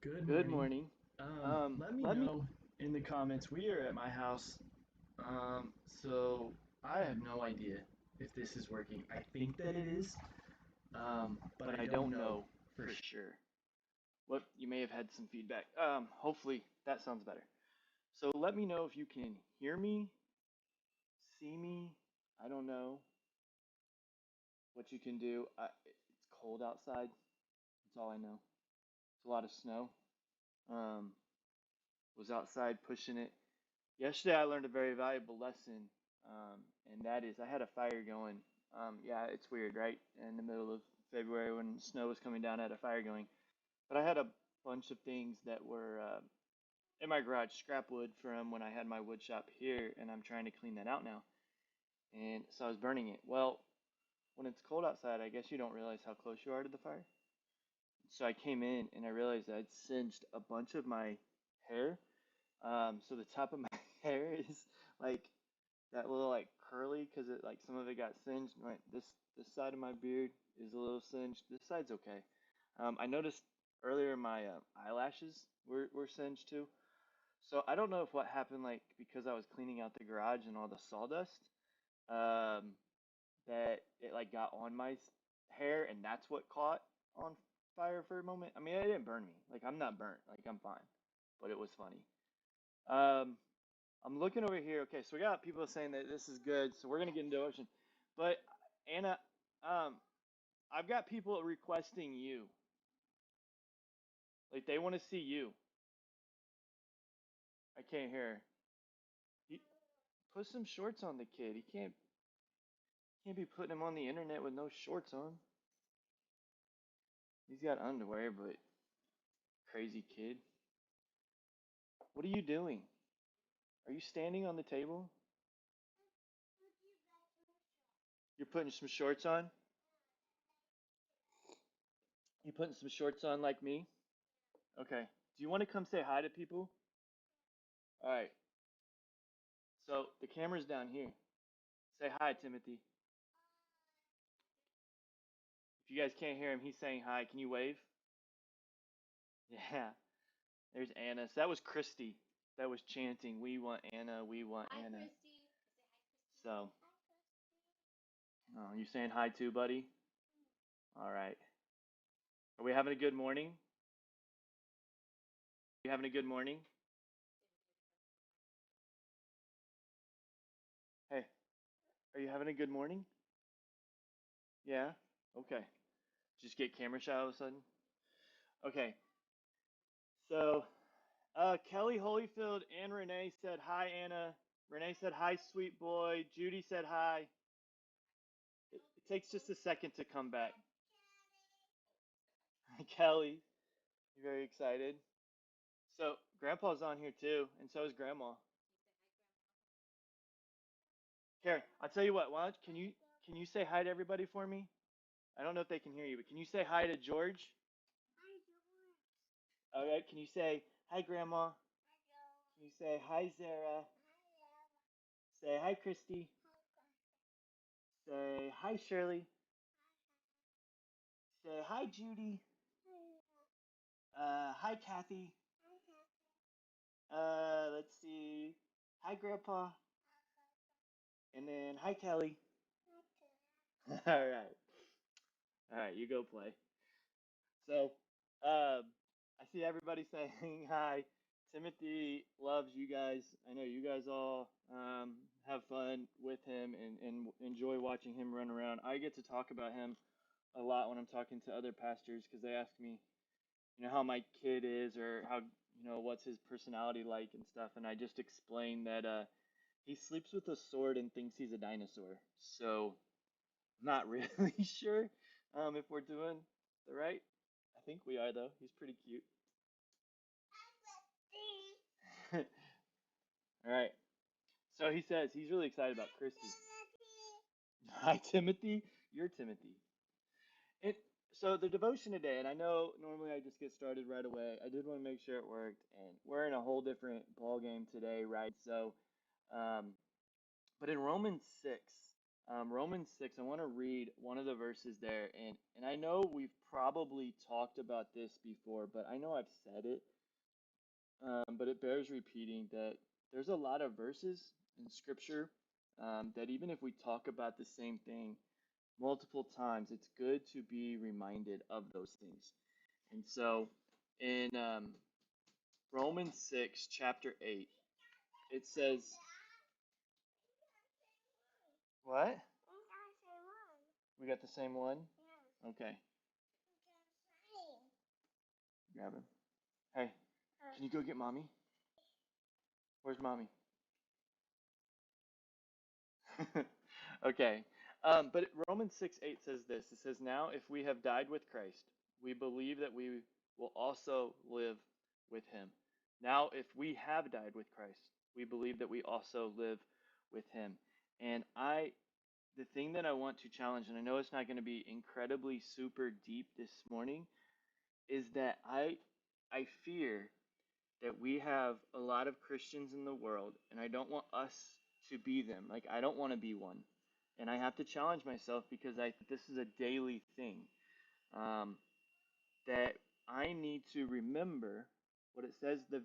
Good Good morning. morning. Let me Let me. know in the comments. We are at my house. So I have no idea if this is working. I think that it is, but But I I don't don't know know for for sure. sure. What you may have had some feedback. Hopefully that sounds better. So let me know if you can hear me, see me. I don't know what you can do. It's cold outside. That's all I know. It's a lot of snow. Um, was outside pushing it. Yesterday I learned a very valuable lesson, and that is I had a fire going. Yeah, it's weird, right? In the middle of February when snow was coming down, I had a fire going. But I had a bunch of things that were in my garage, scrap wood from when I had my wood shop here, and I'm trying to clean that out now. And so I was burning it. Well, when it's cold outside, I guess you don't realize how close you are to the fire. So I came in and I realized I'd singed a bunch of my hair. So the top of my hair is like that little like curly because it like some of it got singed. Right, this side of my beard is a little singed. This side's okay. I noticed earlier my eyelashes were singed too. So I don't know if what happened like because I was cleaning out the garage and all the sawdust um, that it like got on my hair and that's what caught on fire for a moment. I mean, it didn't burn me. Like I'm not burnt. Like I'm fine. But it was funny. Um, I'm looking over here. Okay, so we got people saying that this is good, so we're gonna get into ocean. But Anna, um, I've got people requesting you. Like they want to see you. I can't hear. You, put some shorts on the kid. He can't be putting him on the internet with no shorts on. He's got underwear, but crazy kid. What are you doing? Are you standing on the table? You're putting some shorts on? You putting some shorts on like me? Okay. Do you want to come say hi to people? All right. So the camera's down here. Say hi, Timothy. If you guys can't hear him, he's saying hi. Can you wave? Yeah. There's Anna. So that was Christy. That was chanting, "We want Anna. We want Anna." So, oh, you saying hi too, buddy? All right. Are we having a good morning? You having a good morning? Hey, are you having a good morning? Yeah? Okay. Just get camera shy all of a sudden? Okay. So, Kelly Holyfield and Renee said hi, Anna. Renee said hi, sweet boy. Judy said hi. It takes just a second to come back. Kelly, you very excited? So, Grandpa's on here too, and so is Grandma. Karen, I'll tell you what. Why don't can you say hi to everybody for me? I don't know if they can hear you, but can you say hi to George? All right. Can you say hi, Grandma? Can you say hi, Zara? Say hi, Christy. Say hi, Shirley. Say hi, Judy. Hi, Kathy. Let's see. Hi, Grandpa. And then hi, Kelly. All right. All right. You go play. So, I see everybody saying hi. Timothy loves you guys. I know you guys all have fun with him and enjoy watching him run around. I get to talk about him a lot when I'm talking to other pastors because they ask me, how my kid is or how, what's his personality like and stuff. And I just explain that he sleeps with a sword and thinks he's a dinosaur. So, not really sure if we're doing the right. I think we are though. He's pretty cute. All right. So he says he's really excited about Christy. Hi, Timothy. You're Timothy. It so the devotion today, and I know normally I just get started right away. I did want to make sure it worked, and we're in a whole different ball game today, right? So, but in Romans 6, Romans 6, I want to read one of the verses there. And I know we've probably talked about this before, but I know I've said it, but it bears repeating that there's a lot of verses in Scripture that even if we talk about the same thing multiple times, it's good to be reminded of those things. And so in Romans 6, chapter 8, it says, what? We got the same one? Okay, grab him. Hey, can you go get mommy? Where's mommy? Okay. But Romans 6:8 says this. It says, now if we have died with Christ, we believe that we will also live with him. Now, if we have died with Christ, we believe that we also live with him. And the thing that I want to challenge, and I know it's not going to be incredibly super deep this morning, is that I fear that we have a lot of Christians in the world, and I don't want us to be them. Like, I don't want to be one. And I have to challenge myself because this is a daily thing. Um, that I need to remember what it says, the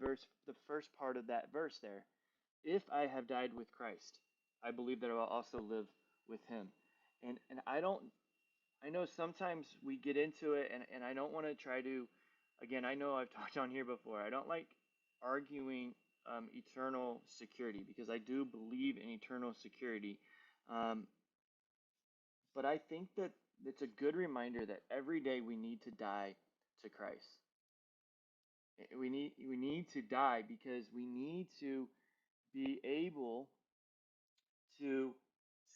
first part of that verse there. If I have died with Christ, I believe that I will also live with him. And I know sometimes we get into it, and I don't want to try to, again, I know I've talked on here before. I don't like arguing eternal security because I do believe in eternal security. Um, but I think that it's a good reminder that every day we need to die to Christ. We need to die because we need to be able to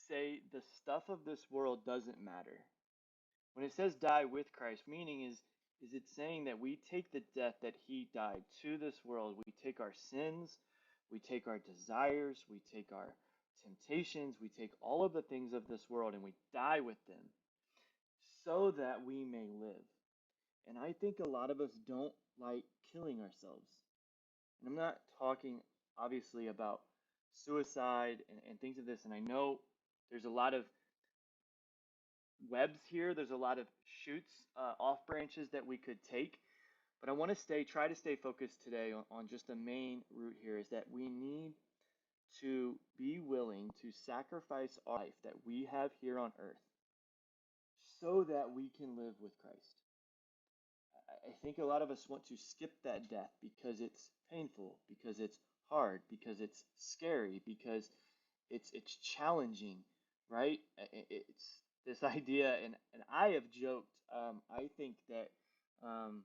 say the stuff of this world doesn't matter. When it says die with Christ, meaning is it saying that we take the death that he died to this world, we take our sins, we take our desires, we take our temptations, we take all of the things of this world and we die with them so that we may live. And I think a lot of us don't like killing ourselves. And I'm not talking obviously about suicide and things of this, and I know there's a lot of webs here. There's a lot of shoots, off branches that we could take. But I want to try to stay focused today on just the main root here is that we need to be willing to sacrifice our life that we have here on earth so that we can live with Christ. I think a lot of us want to skip that death because it's painful, because it's hard, because it's scary, because it's challenging, right? It's this idea, and I have joked. I think that um,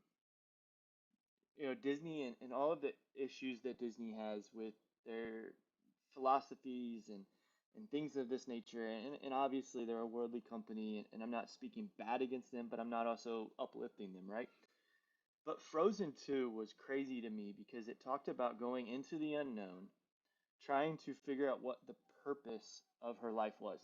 Disney and all of the issues that Disney has with their philosophies and things of this nature, and obviously they're a worldly company, and I'm not speaking bad against them, but I'm not also uplifting them, right? But Frozen 2 was crazy to me because it talked about going into the unknown, trying to figure out what the purpose of her life was.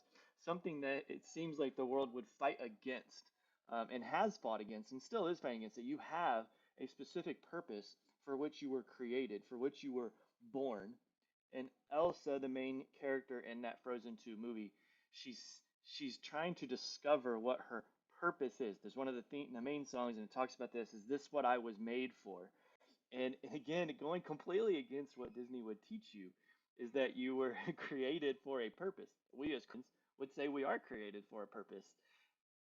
Something that it seems like the world would fight against, and has fought against, and still is fighting against. That you have a specific purpose for which you were created, for which you were born. And Elsa, the main character in that Frozen 2 movie, she's trying to discover what her purpose is. There's one of the main songs, and it talks about this: "Is this what I was made for?" And again, going completely against what Disney would teach you is that you were created for a purpose. We as Christians would say we are created for a purpose.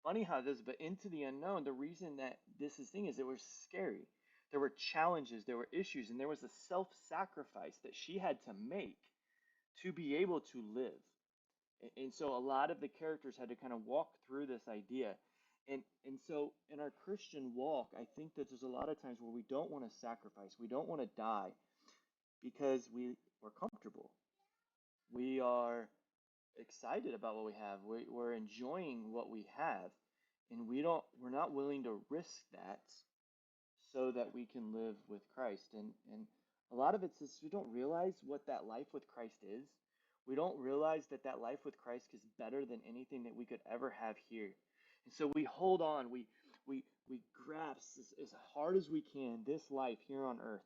Funny how this, but into the unknown, the reason that this is thing is it was scary. There were challenges, there were issues, and there was a self-sacrifice that she had to make to be able to live. And so a lot of the characters had to kind of walk through this idea. And so in our Christian walk, I think that there's a lot of times where we don't want to sacrifice, we don't want to die because we're comfortable. We are excited about what we have. We're enjoying what we have, and we're not willing to risk that so that we can live with Christ. And a lot of it's just we don't realize what that life with Christ is. We don't realize that that life with Christ is better than anything that we could ever have here. And so we hold on, we grasp as hard as we can this life here on earth.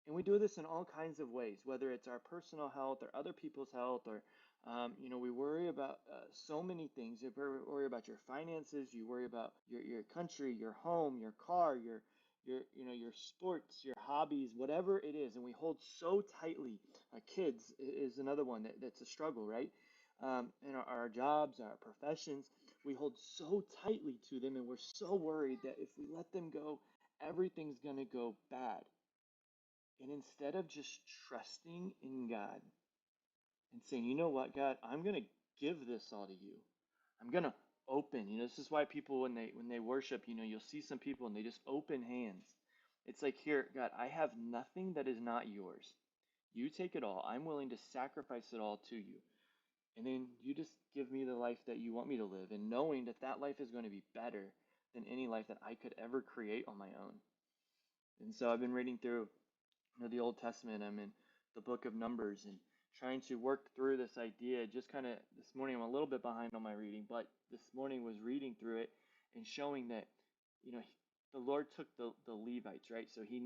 And we do this in all kinds of ways, whether it's our personal health or other people's health or We worry about so many things. You worry about your finances. You worry about your country, your home, your car, your sports, your hobbies, whatever it is. And we hold so tightly. Kids is another one that's a struggle, right? And our jobs, our professions, we hold so tightly to them, and we're so worried that if we let them go, everything's gonna go bad. And instead of just trusting in God and saying, you know what, God, I'm gonna give this all to you. I'm gonna open. This is why people when they worship, you'll see some people and they just open hands. It's like, here, God, I have nothing that is not yours. You take it all. I'm willing to sacrifice it all to you. And then you just give me the life that you want me to live, and knowing that that life is going to be better than any life that I could ever create on my own. And so I've been reading through the Old Testament. I'm in the book of Numbers and trying to work through this idea. Just kind of this morning, I'm a little bit behind on my reading, but this morning was reading through it and showing that, the Lord took the Levites, right? So he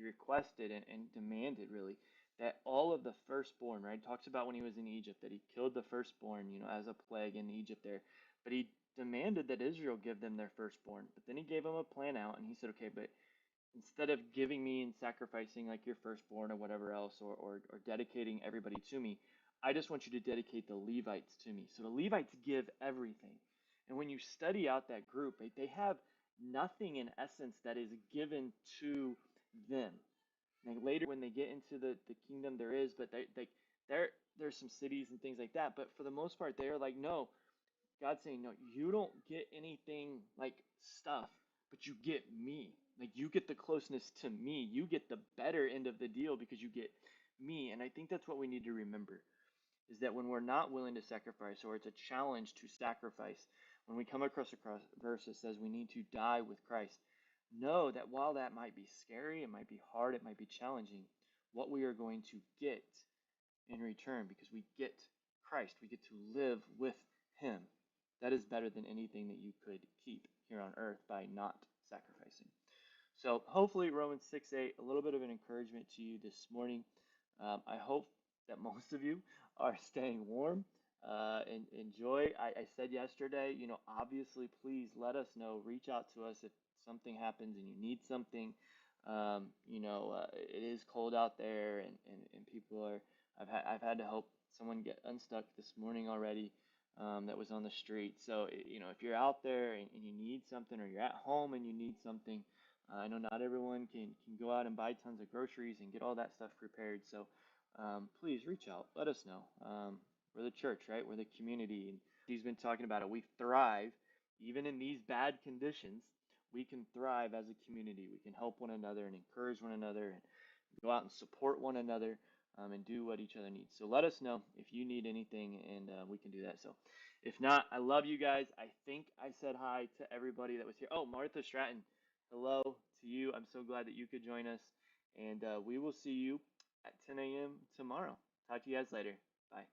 requested and demanded really that all of the firstborn, right? Talks about when he was in Egypt that he killed the firstborn, as a plague in Egypt there. But he demanded that Israel give them their firstborn. But then he gave them a plan out and he said, okay, but instead of giving me and sacrificing like your firstborn or whatever else, or dedicating everybody to me, I just want you to dedicate the Levites to me. So the Levites give everything. And when you study out that group, they have nothing in essence that is given to them. Like later when they get into the kingdom, there is, but there's some cities and things like that. But for the most part, they are like, no, God's saying, no, you don't get anything like stuff, but you get me. Like you get the closeness to me. You get the better end of the deal because you get me. And I think that's what we need to remember is that when we're not willing to sacrifice, or it's a challenge to sacrifice, when we come across a verse that says we need to die with Christ, know that while that might be scary, it might be hard, it might be challenging, what we are going to get in return, because we get Christ, we get to live with Him. That is better than anything that you could keep here on earth by not sacrificing. So hopefully Romans 6:8, a little bit of an encouragement to you this morning. I hope that most of you are staying warm and enjoy. I said yesterday, obviously, please let us know. Reach out to us if something happens and you need something. It is cold out there, and people are. I've had to help someone get unstuck this morning already. That was on the street. So, if you're out there and you need something, or you're at home and you need something, I know not everyone can go out and buy tons of groceries and get all that stuff prepared. So please reach out. Let us know. We're the church, right? We're the community. And he's been talking about it. We thrive even in these bad conditions. We can thrive as a community. We can help one another and encourage one another and go out and support one another, and do what each other needs. So let us know if you need anything, and we can do that. So if not, I love you guys. I think I said hi to everybody that was here. Oh, Martha Stratton, hello to you. I'm so glad that you could join us. And we will see you at 10 a.m. tomorrow. Talk to you guys later. Bye.